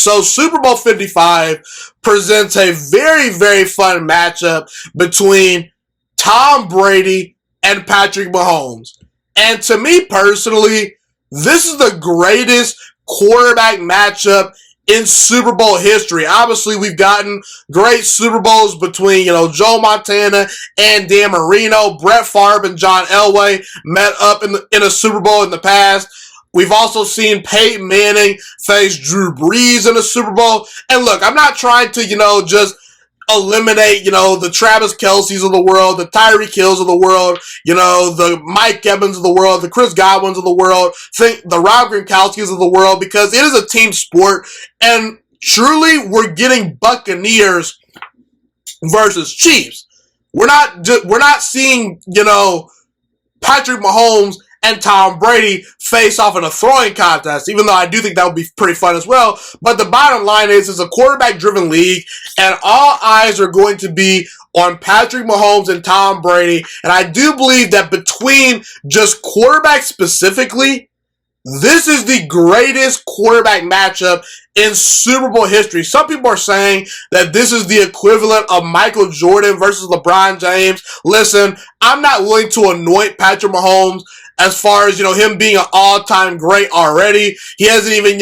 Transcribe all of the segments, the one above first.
So Super Bowl 55 presents a very, very fun matchup between Tom Brady and Patrick Mahomes. And to me personally, this is the greatest quarterback matchup in Super Bowl history. Obviously, we've gotten great Super Bowls between, Joe Montana and Dan Marino. Brett Favre and John Elway met up in a Super Bowl in the past. We've also seen Peyton Manning face Drew Brees in a Super Bowl. And look, I'm not trying to, just eliminate, the Travis Kelce's of the world, the Tyreek Hills of the world, the Mike Evans of the world, the Chris Godwins of the world, the Rob Gronkowski's of the world, because it is a team sport, and truly we're getting Buccaneers versus Chiefs. We're not seeing, Patrick Mahomes and Tom Brady face off in a throwing contest, even though I do think that would be pretty fun as well. But the bottom line is, it's a quarterback-driven league, and all eyes are going to be on Patrick Mahomes and Tom Brady. And I do believe that between just quarterbacks specifically, this is the greatest quarterback matchup in Super Bowl history. Some people are saying that this is the equivalent of Michael Jordan versus LeBron James. Listen, I'm not willing to anoint Patrick Mahomes as far as, him being an all-time great already. He hasn't even,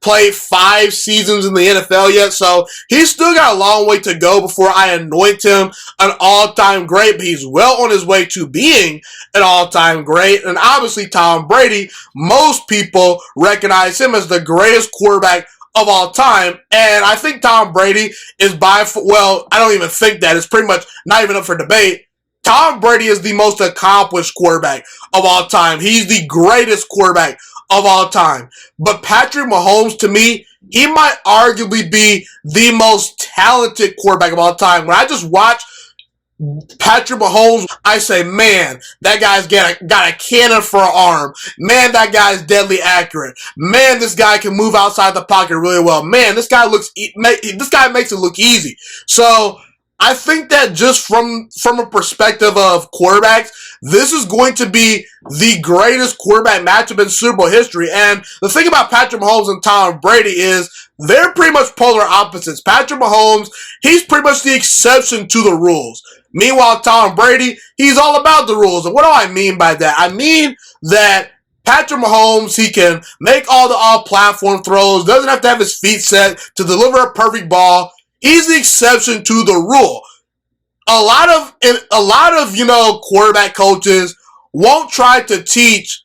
played 5 seasons in the NFL yet, so he's still got a long way to go before I anoint him an all-time great, but he's well on his way to being an all-time great. And obviously Tom Brady, most people recognize him as the greatest quarterback of all time, and I think Tom Brady is I don't even think that. It's pretty much not even up for debate. Tom Brady is the most accomplished quarterback of all time. He's the greatest quarterback of all time. But Patrick Mahomes, to me, he might arguably be the most talented quarterback of all time. When I just watch Patrick Mahomes, I say, man, that guy's got a cannon for an arm. Man, that guy's deadly accurate. Man, this guy can move outside the pocket really well. Man, this guy makes it look easy. So I think that just from a perspective of quarterbacks, this is going to be the greatest quarterback matchup in Super Bowl history. And the thing about Patrick Mahomes and Tom Brady is they're pretty much polar opposites. Patrick Mahomes, he's pretty much the exception to the rules. Meanwhile, Tom Brady, he's all about the rules. And what do I mean by that? I mean that Patrick Mahomes, he can make all the all-platform throws, doesn't have to have his feet set to deliver a perfect ball. He's the exception to the rule. A lot of quarterback coaches won't try to teach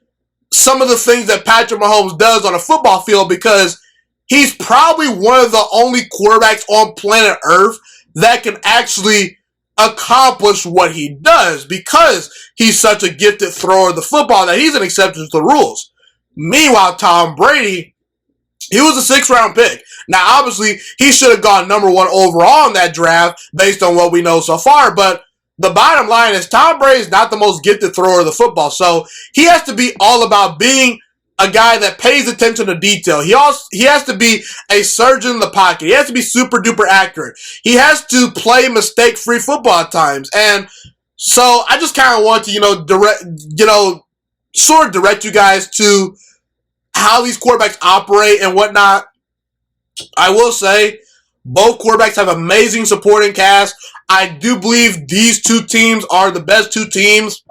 some of the things that Patrick Mahomes does on a football field, because he's probably one of the only quarterbacks on planet Earth that can actually accomplish what he does, because he's such a gifted thrower of the football that he's an exception to the rules. Meanwhile, Tom Brady, he was a 6th-round pick. Now, obviously, he should have gone number 1 overall in that draft based on what we know so far, but the bottom line is Tom Brady is not the most gifted thrower of the football, so he has to be all about being a guy that pays attention to detail. He has to be a surgeon in the pocket. He has to be super duper accurate. He has to play mistake-free football at times. And so I just kind of want to, sort of direct you guys to how these quarterbacks operate and whatnot. I will say both quarterbacks have amazing supporting cast. I do believe these two teams are the best 2 teams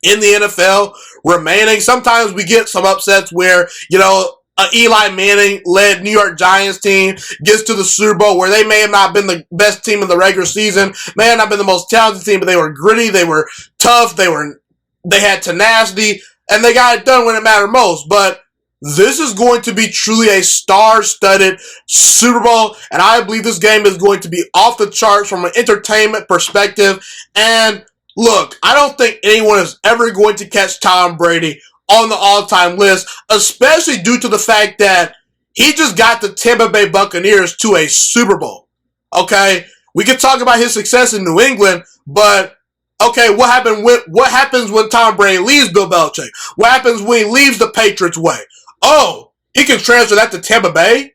in the NFL remaining. Sometimes we get some upsets where, an Eli Manning-led New York Giants team gets to the Super Bowl where they may have not been the best team in the regular season, may have not been the most talented team, but they were gritty, they were tough, they had tenacity, and they got it done when it mattered most. But this is going to be truly a star-studded Super Bowl, and I believe this game is going to be off the charts from an entertainment perspective. And look, I don't think anyone is ever going to catch Tom Brady on the all-time list, especially due to the fact that he just got the Tampa Bay Buccaneers to a Super Bowl. Okay? We could talk about his success in New England, but okay, what happens when Tom Brady leaves Bill Belichick? What happens when he leaves the Patriots way? Oh, he can transfer that to Tampa Bay?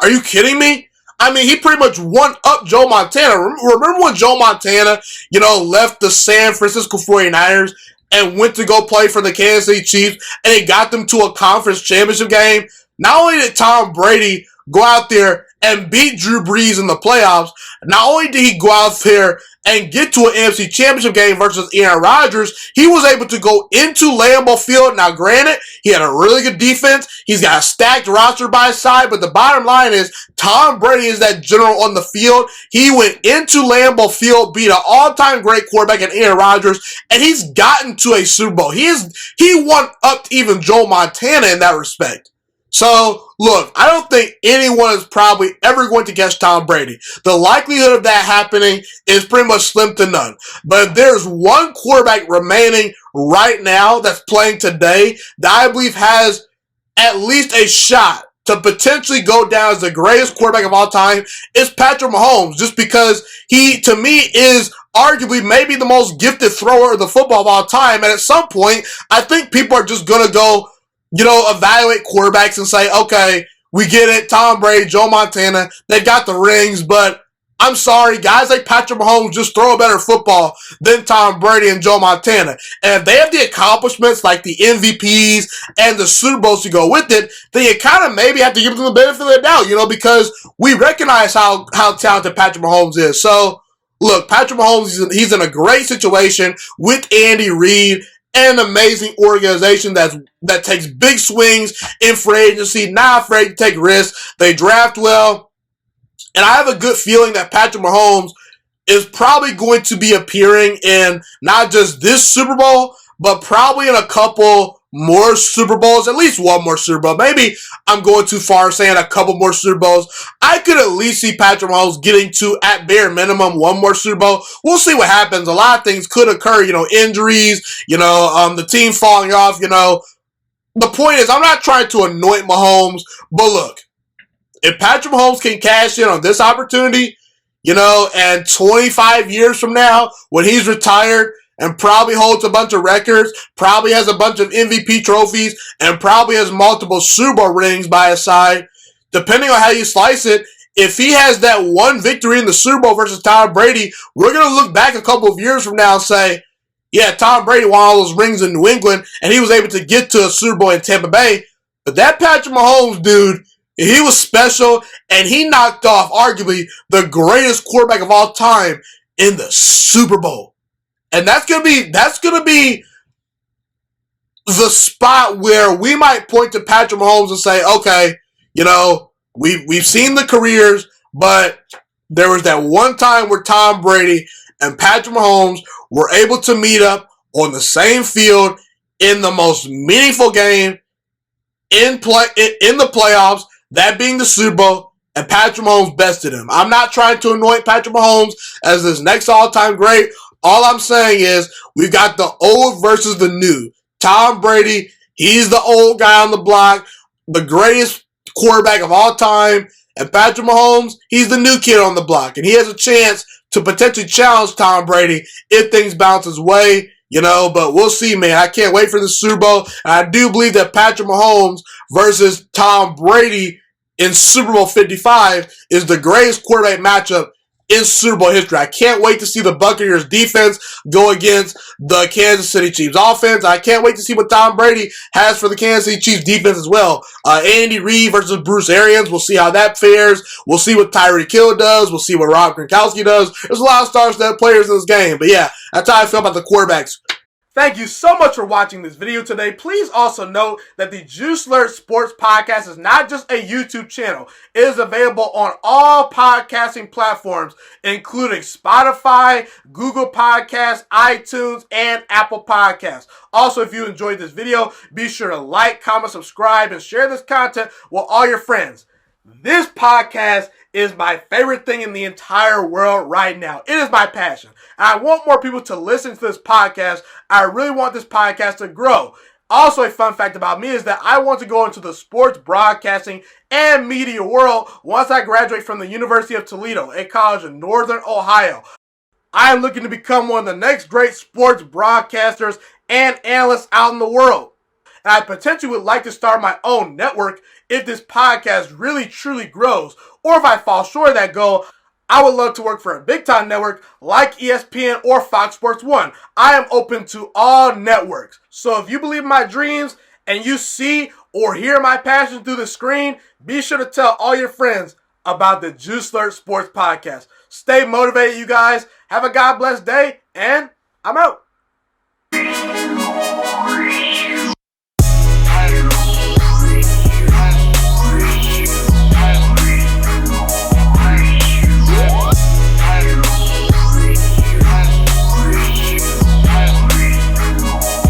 Are you kidding me? I mean, he pretty much won up Joe Montana. Remember when Joe Montana, left the San Francisco 49ers and went to go play for the Kansas City Chiefs, and it got them to a conference championship game? Not only did Tom Brady go out there and beat Drew Brees in the playoffs. Not only did he go out there and get to an NFC Championship game versus Aaron Rodgers, he was able to go into Lambeau Field. Now, granted, he had a really good defense. He's got a stacked roster by his side, but the bottom line is Tom Brady is that general on the field. He went into Lambeau Field, beat an all-time great quarterback in Aaron Rodgers, and he's gotten to a Super Bowl. He won up to even Joe Montana in that respect. So, look, I don't think anyone is probably ever going to catch Tom Brady. The likelihood of that happening is pretty much slim to none. But if there's one quarterback remaining right now that's playing today that I believe has at least a shot to potentially go down as the greatest quarterback of all time, is Patrick Mahomes, just because he, to me, is arguably maybe the most gifted thrower of the football of all time. And at some point, I think people are just going to go, evaluate quarterbacks and say, okay, we get it. Tom Brady, Joe Montana, they got the rings, but I'm sorry, guys like Patrick Mahomes just throw a better football than Tom Brady and Joe Montana. And if they have the accomplishments like the MVPs and the Super Bowls to go with it, then you kind of maybe have to give them the benefit of the doubt, because we recognize how talented Patrick Mahomes is. So, look, Patrick Mahomes, he's in a great situation with Andy Reid, an amazing organization that takes big swings in free agency, not afraid to take risks. They draft well. And I have a good feeling that Patrick Mahomes is probably going to be appearing in not just this Super Bowl, but probably in a couple more Super Bowls, at least one more Super Bowl. Maybe I'm going too far saying a couple more Super Bowls. I could at least see Patrick Mahomes getting to, at bare minimum, one more Super Bowl. We'll see what happens. A lot of things could occur, injuries, the team falling off, The point is, I'm not trying to anoint Mahomes, but look, if Patrick Mahomes can cash in on this opportunity, and 25 years from now, when he's retired and probably holds a bunch of records, probably has a bunch of MVP trophies, and probably has multiple Super Bowl rings by his side, depending on how you slice it, if he has that one victory in the Super Bowl versus Tom Brady, we're going to look back a couple of years from now and say, yeah, Tom Brady won all those rings in New England, and he was able to get to a Super Bowl in Tampa Bay. But that Patrick Mahomes dude, he was special, and he knocked off arguably the greatest quarterback of all time in the Super Bowl. And that's gonna be the spot where we might point to Patrick Mahomes and say, okay, we've seen the careers, but there was that one time where Tom Brady and Patrick Mahomes were able to meet up on the same field in the most meaningful game in the playoffs, that being the Super Bowl, and Patrick Mahomes bested him. I'm not trying to anoint Patrick Mahomes as this next all-time great. All I'm saying is we've got the old versus the new. Tom Brady, he's the old guy on the block, the greatest quarterback of all time, and Patrick Mahomes, he's the new kid on the block, and he has a chance to potentially challenge Tom Brady if things bounce his way. But we'll see, man. I can't wait for the Super Bowl. And I do believe that Patrick Mahomes versus Tom Brady in Super Bowl 55 is the greatest quarterback matchup in Super Bowl history. I can't wait to see the Buccaneers defense go against the Kansas City Chiefs offense. I can't wait to see what Tom Brady has for the Kansas City Chiefs defense as well. Andy Reid versus Bruce Arians. We'll see how that fares. We'll see what Tyreek Hill does. We'll see what Rob Gronkowski does. There's a lot of star-studded players in this game. But yeah, that's how I feel about the quarterbacks. Thank you so much for watching this video today. Please also note that the Juice Alert Sports Podcast is not just a YouTube channel. It is available on all podcasting platforms, including Spotify, Google Podcasts, iTunes, and Apple Podcasts. Also, if you enjoyed this video, be sure to like, comment, subscribe, and share this content with all your friends. This podcast is my favorite thing in the entire world right now. It is my passion. And I want more people to listen to this podcast. I really want this podcast to grow. Also, a fun fact about me is that I want to go into the sports broadcasting and media world once I graduate from the University of Toledo, a college in Northern Ohio. I am looking to become one of the next great sports broadcasters and analysts out in the world. And I potentially would like to start my own network if this podcast really truly grows. Or if I fall short of that goal, I would love to work for a big-time network like ESPN or Fox Sports 1. I am open to all networks. So if you believe in my dreams and you see or hear my passion through the screen, be sure to tell all your friends about the Juice Alert Sports Podcast. Stay motivated, you guys. Have a God bless day, and I'm out.